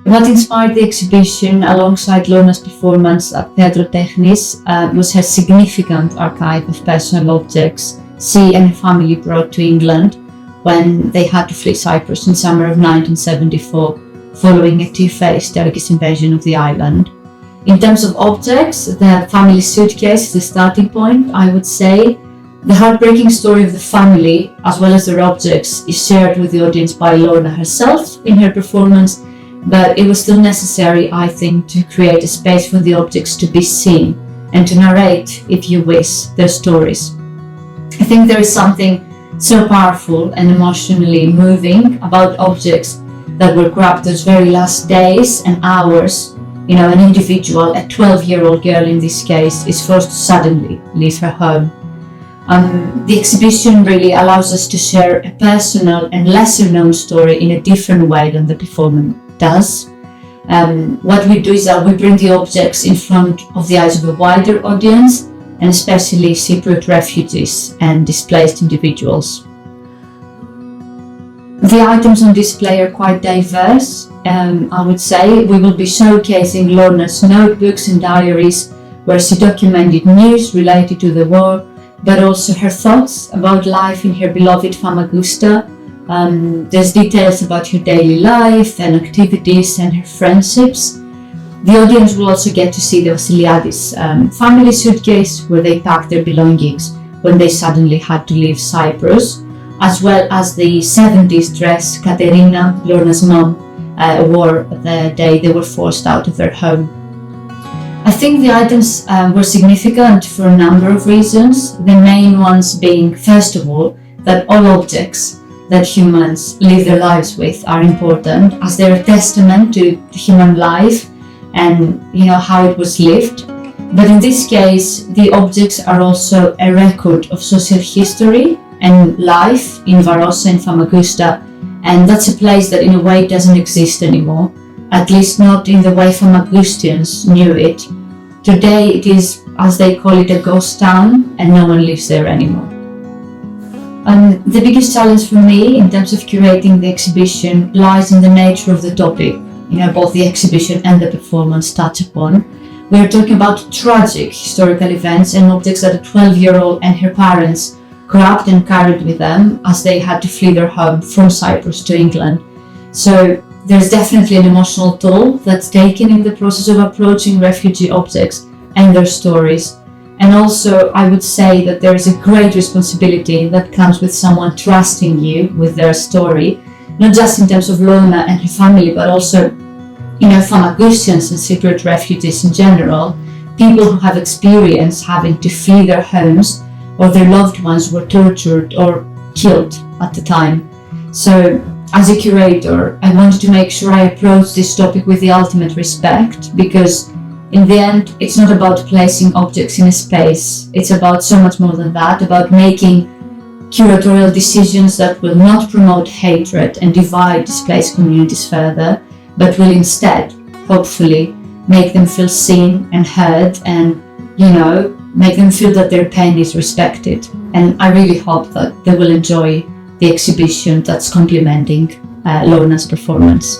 What inspired the exhibition, alongside Lorna's performance at Theatro Technis, was her significant archive of personal objects she and her family brought to England when they had to flee Cyprus in summer of 1974, following a two-phase Turkish invasion of the island. In terms of objects, the family suitcase is the starting point, I would say. The heartbreaking story of the family, as well as their objects, is shared with the audience by Lorna herself in her performance, but it was still necessary, I think, to create a space for the objects to be seen and to narrate, if you wish, their stories. I think there is something so powerful and emotionally moving about objects that were grabbed those very last days and hours. You know, an individual, a 12-year-old girl in this case, is forced to suddenly leave her home. The exhibition really allows us to share a personal and lesser-known story in a different way than the performance does. What we do is that we bring the objects in front of the eyes of a wider audience, and especially Cypriot refugees and displaced individuals. The items on display are quite diverse. I would say we will be showcasing Lorna's notebooks and diaries, where she documented news related to the war, but also her thoughts about life in her beloved Famagusta. There's details about her daily life and activities and her friendships. The audience will also get to see the Vasiliadis family suitcase, where they packed their belongings when they suddenly had to leave Cyprus, as well as the 70s dress Katerina, Lorna's mom, wore the day they were forced out of their home. I think the items were significant for a number of reasons, the main ones being, first of all, that all objects that humans live their lives with are important, as they're a testament to human life and how it was lived. But in this case, the objects are also a record of social history and life in Varosa and Famagusta, and that's a place that in a way doesn't exist anymore, at least not in the way Famagustians knew it. Today it is, as they call it, a ghost town, and no one lives there anymore. The biggest challenge for me in terms of curating the exhibition lies in the nature of the topic, both the exhibition and the performance touch upon. We are talking about tragic historical events and objects that a 12-year-old and her parents grabbed and carried with them as they had to flee their home from Cyprus to England. So there's definitely an emotional toll that's taken in the process of approaching refugee objects and their stories. And also, I would say that there is a great responsibility that comes with someone trusting you with their story, not just in terms of Lorna and her family, but also, Famagustians and Cypriot refugees in general, people who have experienced having to flee their homes or their loved ones were tortured or killed at the time. So, as a curator, I wanted to make sure I approach this topic with the ultimate respect, because in the end, it's not about placing objects in a space. It's about so much more than that, about making curatorial decisions that will not promote hatred and divide displaced communities further, but will instead, hopefully, make them feel seen and heard and, make them feel that their pain is respected. And I really hope that they will enjoy the exhibition that's complementing Lorna's performance.